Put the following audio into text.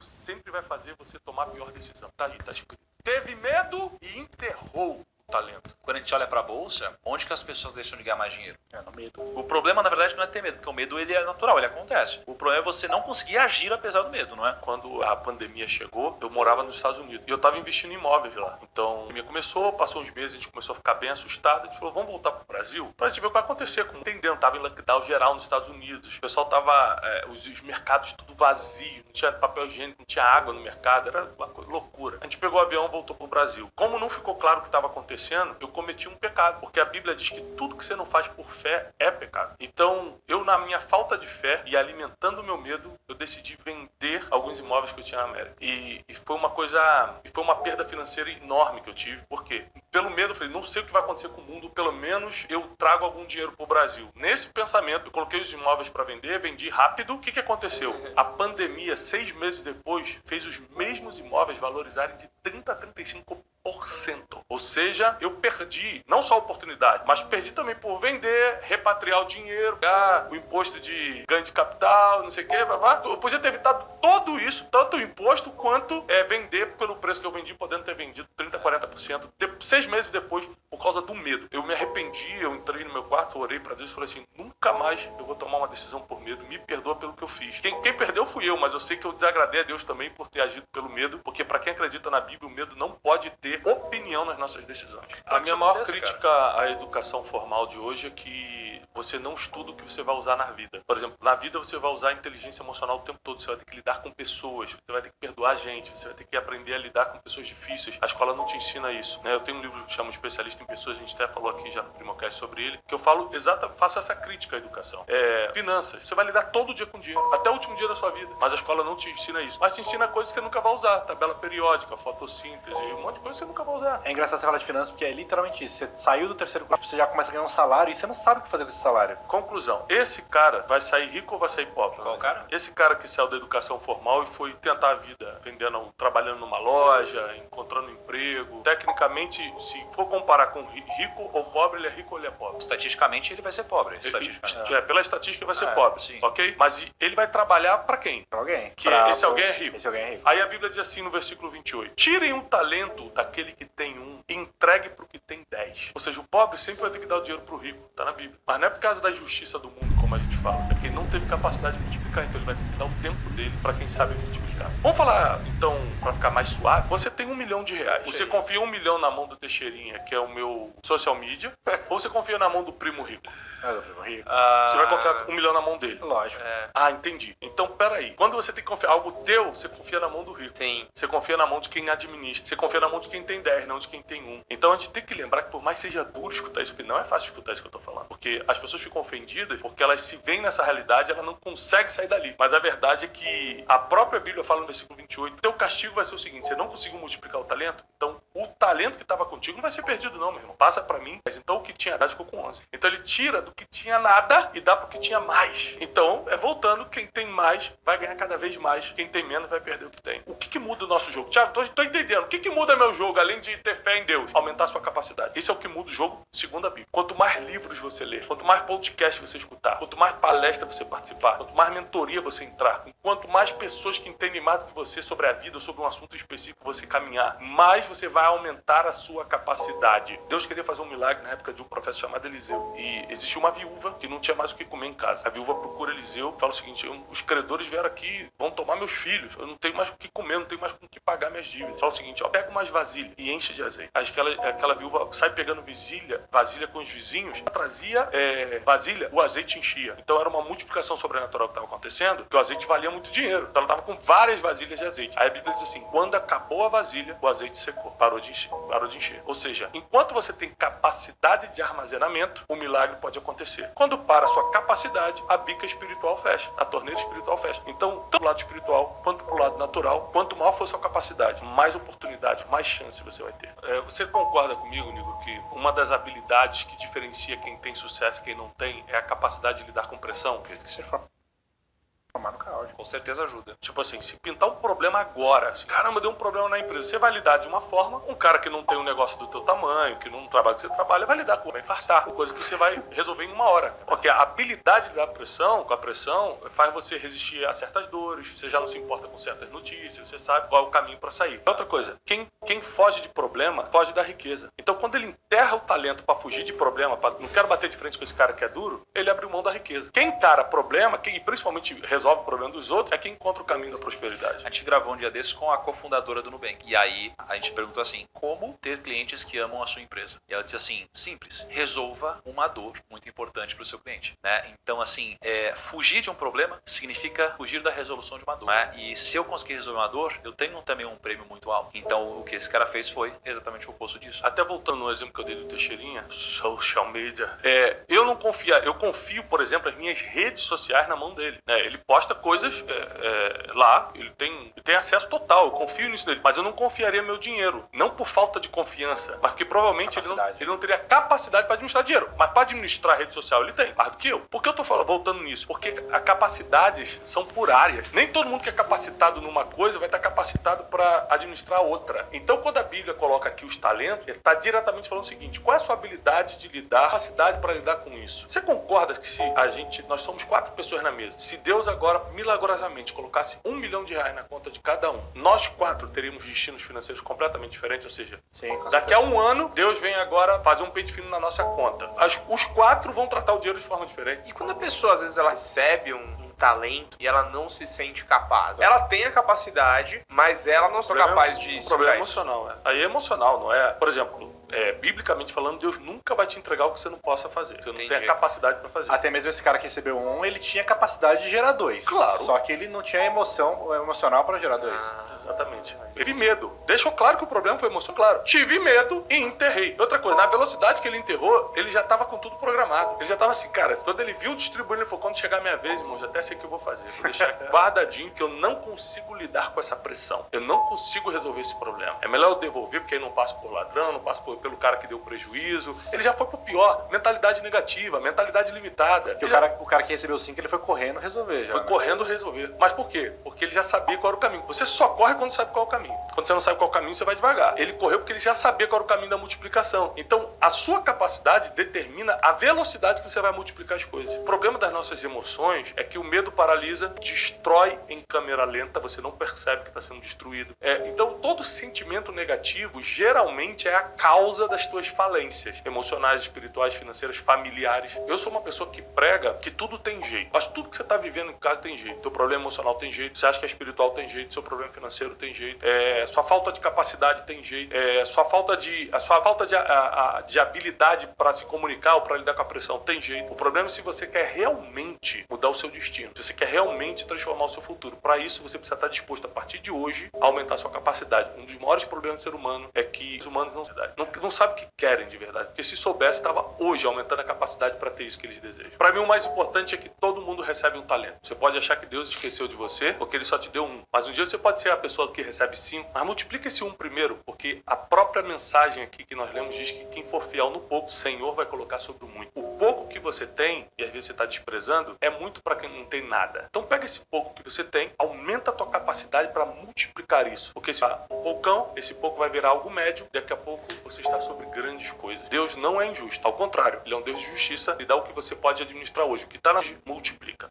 sempre vai fazer você tomar a pior decisão. Tá aí, tá escrito. Teve medo e enterrou o talento. Quando a gente olha para a bolsa, onde que as pessoas deixam de ganhar mais dinheiro? É no medo. O problema, na verdade, não é ter medo, porque o medo ele é natural, ele acontece. O problema é você não conseguir agir apesar do medo, não é? Quando a pandemia chegou, eu morava nos Estados Unidos. E eu estava investindo em imóveis lá. Então, a pandemia começou, passou uns meses, a gente começou a ficar bem assustado. A gente falou, vamos voltar pro Brasil pra gente ver o que vai acontecer. Como entendendo, tava em lockdown geral nos Estados Unidos. O pessoal tava, os mercados tudo vazio. Não tinha papel higiênico, não tinha água no mercado. Era uma loucura. A gente pegou o avião e voltou pro Brasil. Como não ficou claro o que estava acontecendo, eu cometi um pecado. Porque a Bíblia diz que tudo que você não faz por fé é pecado. Então, eu na minha falta de fé e alimentando o meu medo, eu decidi vender alguns imóveis que eu tinha na América. E foi uma coisa, foi uma perda financeira enorme que eu tive. Por quê? Pelo medo, eu falei, não sei o que vai acontecer com o mundo, pelo menos eu trago algum dinheiro pro Brasil. Nesse pensamento, eu coloquei os imóveis para vender, vendi rápido. O que aconteceu? A pandemia, 6 meses depois, fez os mesmos imóveis valorizarem de 30% a 35%. Ou seja, eu perdi não só a oportunidade, mas perdi também por vender, repatriar o dinheiro, pagar o imposto de ganho de capital, não sei o quê, eu podia ter evitado todo isso, tanto o imposto quanto vender pelo preço que eu vendi, podendo ter vendido 30%, 40%. 6 meses depois, por causa do medo. Eu me arrependi, eu entrei no meu quarto, orei para Deus e falei assim, nunca mais eu vou tomar uma decisão por medo, me perdoa pelo que eu fiz. Quem perdeu fui eu, mas eu sei que eu desagradei a Deus também por ter agido pelo medo, porque para quem acredita na Bíblia, o medo não pode ter opinião nas nossas decisões. A minha maior crítica à educação formal de hoje é que você não estuda o que você vai usar na vida. Por exemplo, na vida você vai usar a inteligência emocional o tempo todo, você vai ter que lidar com pessoas, você vai ter que perdoar gente, você vai ter que aprender a lidar com pessoas difíceis. A escola não te ensina isso, né? Eu tenho um livro que chama Especialista em Pessoas, a gente até falou aqui já no Primocast sobre ele, que eu falo faço essa crítica à educação. Finanças, você vai lidar todo dia com dinheiro, até o último dia da sua vida, mas a escola não te ensina isso. Mas te ensina coisas que você nunca vai usar, tabela periódica, fotossíntese, um monte de coisa que você nunca vai usar. É engraçado você falar de finanças, porque é literalmente isso. Você saiu do terceiro curso, você já começa a ganhar um salário e você não sabe o que fazer com esse salário. Conclusão, esse cara vai sair rico ou vai sair pobre? Qual cara? Esse cara que saiu da educação formal e foi tentar a vida, trabalhando numa loja, encontrando emprego. Tecnicamente, se for comparar com rico ou pobre, ele é rico ou ele é pobre? Estatisticamente, ele vai ser pobre. Pela estatística, ele vai ser pobre, sim. Ok? Mas ele vai trabalhar para quem? Pra alguém. Esse alguém é rico. Esse alguém é rico. Aí a Bíblia diz assim no versículo 28. Tirem o talento daquele que tem um e entregue pro que tem 10. Ou seja, o pobre sempre vai ter que dar o dinheiro pro rico. Tá na Bíblia. Mas não é por causa da justiça do mundo, como a gente fala. É porque ele não teve capacidade de multiplicar. Então ele vai ter que dar o tempo dele para quem sabe multiplicar. Vamos falar, então, para ficar mais suave. Você tem R$1 milhão. Você confia 1 milhão na mão do Teixeirinha, que é o meu social media, ou você confia na mão do primo rico? É do primo rico. Você vai confiar 1 milhão na mão dele. Lógico. Entendi. Então, peraí. Quando você tem que confiar algo teu, você confia na mão do rico. Sim. Você confia na mão de quem administra. Você confia na mão de quem tem 10, não de quem tem 1. Então, a gente tem que lembrar que por mais seja duro escutar isso, porque não é fácil escutar isso que eu tô falando. Porque as pessoas ficam ofendidas porque elas se veem nessa realidade, ela não consegue sair dali. Mas a verdade é que a própria Bíblia fala no versículo 28, teu castigo vai ser o seguinte, você não conseguiu multiplicar o talento, então o talento que estava contigo não vai ser perdido não, meu irmão. Passa pra mim. Mas então o que tinha 10 ficou com 11. Então ele tira do que tinha nada e dá pro que tinha mais. Então, voltando, quem tem mais vai ganhar cada vez mais. Quem tem menos vai perder o que tem. O que muda o nosso jogo? Tiago, tô entendendo. O que muda meu jogo, além de ter fé em Deus? Aumentar a sua capacidade. Isso é o que muda o jogo, segundo a Bíblia. Quanto mais livros você ler, quanto mais podcast você escutar, quanto mais palestra você participar, quanto mais mentoria você entrar, quanto mais pessoas que entendem mais do que você sobre a vida, sobre um assunto específico você caminhar, mais você vai aumentar a sua capacidade. Deus queria fazer um milagre na época de um profeta chamado Eliseu. E existia uma viúva que não tinha mais o que comer em casa. A viúva procura Eliseu, fala o seguinte, os credores vieram aqui, vão tomar meus filhos, eu não tenho mais o que comer, não tenho mais com o que pagar minhas dívidas. Fala o seguinte, pega umas vasilhas e enche de azeite. Aquela viúva sai pegando vasilha com os vizinhos, trazia vasilha, o azeite enchia. Então era uma multiplicação sobrenatural que estava acontecendo, porque o azeite valia muito dinheiro. Então ela estava com várias vasilhas de azeite. Aí a Bíblia diz assim, quando acabou a vasilha, o azeite secou, parou de encher. Ou seja, enquanto você tem capacidade de armazenamento, o milagre pode acontecer. Quando para a sua capacidade, a bica espiritual fecha, a torneira espiritual fecha. Então, tanto pro lado espiritual quanto pro lado natural, quanto maior for a sua capacidade, mais oportunidade, mais chance você vai ter. Você concorda comigo, Nigo, que uma das habilidades que diferencia quem tem sucesso e quem não tem é a capacidade de lidar com pressão? Acredito que você fala. Tomar no áudio. Com certeza ajuda. Tipo assim, se pintar um problema agora, se, caramba, deu um problema na empresa, você vai lidar de uma forma, um cara que não tem um negócio do teu tamanho, que não trabalha que você trabalha, vai lidar com, vai infartar, coisa que você vai resolver em uma hora. Porque a habilidade de dar pressão, com a pressão, faz você resistir a certas dores, você já não se importa com certas notícias, você sabe qual é o caminho para sair. Outra coisa, quem foge de problema, foge da riqueza. Então quando ele enterra o talento para fugir de problema, não quero bater de frente com esse cara que é duro, ele abre mão da riqueza. Quem encara problema, e principalmente resolve o problema dos outros, é quem encontra o caminho da prosperidade. A gente gravou um dia desses com a cofundadora do Nubank. E aí a gente perguntou assim, como ter clientes que amam a sua empresa? E ela disse assim, simples, resolva uma dor muito importante para o seu cliente. Né? Então assim, fugir de um problema significa fugir da resolução de uma dor. Né? E se eu conseguir resolver uma dor, eu tenho também um prêmio muito alto. Então o que esse cara fez foi exatamente o oposto disso. Até voltando no exemplo que eu dei do Teixeirinha, social media, eu não confio, eu confio, por exemplo, as minhas redes sociais na mão dele. Né? Ele posta coisas lá, ele tem acesso total, eu confio nisso dele, mas eu não confiaria meu dinheiro, não por falta de confiança, mas porque provavelmente ele não teria capacidade para administrar dinheiro, mas para administrar a rede social ele tem, mais do que eu. Por que eu tô voltando nisso? Porque as capacidades são por áreas. Nem todo mundo que é capacitado numa coisa vai estar capacitado para administrar outra. Então quando a Bíblia coloca aqui os talentos, ele está diretamente falando o seguinte, qual é a sua habilidade de lidar, capacidade para lidar com isso? Você concorda que se nós somos 4 pessoas na mesa, se Deus agora milagrosamente colocasse R$1 milhão na conta de cada um, nós 4 teríamos destinos financeiros completamente diferentes, ou seja, daqui a um ano, Deus vem agora fazer um pente fino na nossa conta. Os 4 vão tratar o dinheiro de forma diferente. E quando a pessoa, às vezes, ela recebe um talento e ela não se sente capaz. Ela tem a capacidade, mas ela não é capaz de O problema é emocional, Aí é emocional, não é? Por exemplo, biblicamente falando, Deus nunca vai te entregar o que você não possa fazer. Você não tem a capacidade para fazer. Até mesmo esse cara que recebeu 1, ele tinha capacidade de gerar 2. Claro. Só que ele não tinha emocional para gerar 2. Exatamente. Teve medo. Deixou claro que o problema foi emocional. Claro. Tive medo e enterrei. Outra coisa, na velocidade que ele enterrou, ele já estava com tudo programado. Ele já estava assim, cara, quando ele viu distribuindo, ele falou, quando chegar a minha vez, irmão, já até sei o que eu vou fazer. Vou deixar guardadinho, que eu não consigo lidar com essa pressão. Eu não consigo resolver esse problema. É melhor eu devolver, porque aí não passo por ladrão, não passo pelo cara que deu prejuízo. Ele já foi pro pior. Mentalidade negativa, mentalidade limitada. O cara que recebeu 5, ele foi correndo resolver já. Foi correndo resolver. Mas por quê? Porque ele já sabia qual era o caminho. Você só corre quando sabe qual é o caminho. Quando você não sabe qual é o caminho, você vai devagar. Ele correu porque ele já sabia qual era o caminho da multiplicação. Então, a sua capacidade determina a velocidade que você vai multiplicar as coisas. O problema das nossas emoções é que o medo paralisa, destrói em câmera lenta, você não percebe que está sendo destruído. Então, todo sentimento negativo geralmente é a causa das tuas falências emocionais, espirituais, financeiras, familiares. Eu sou uma pessoa que prega que tudo tem jeito. Mas tudo que você está vivendo em casa tem jeito. Teu problema emocional tem jeito. Você acha que é espiritual tem jeito. Seu problema financeiro tem jeito. Sua falta de capacidade tem jeito. Sua falta de habilidade para se comunicar ou para lidar com a pressão tem jeito. O problema é se você quer realmente mudar o seu destino. Se você quer realmente transformar o seu futuro. Para isso, você precisa estar disposto, a partir de hoje, a aumentar a sua capacidade. Um dos maiores problemas do ser humano é que os humanos não sabem o que querem de verdade. Porque se soubesse, estava hoje aumentando a capacidade para ter isso que eles desejam. Para mim, o mais importante é que todo mundo recebe um talento. Você pode achar que Deus esqueceu de você porque ele só te deu 1. Mas um dia você pode ser a pessoa que recebe 5. Mas multiplica esse 1 primeiro, porque a própria mensagem aqui que nós lemos diz que quem for fiel no pouco, o Senhor vai colocar sobre o muito. O pouco que você tem, e às vezes você está desprezando, é muito para quem não tem nada. Então pega esse pouco que você tem, aumenta a tua capacidade para multiplicar isso. Porque se um poucão, esse pouco vai virar algo médio, daqui a pouco você está sobre grandes coisas. Deus não é injusto, ao contrário, ele é um Deus de justiça e dá o que você pode administrar hoje. O que está na multiplica.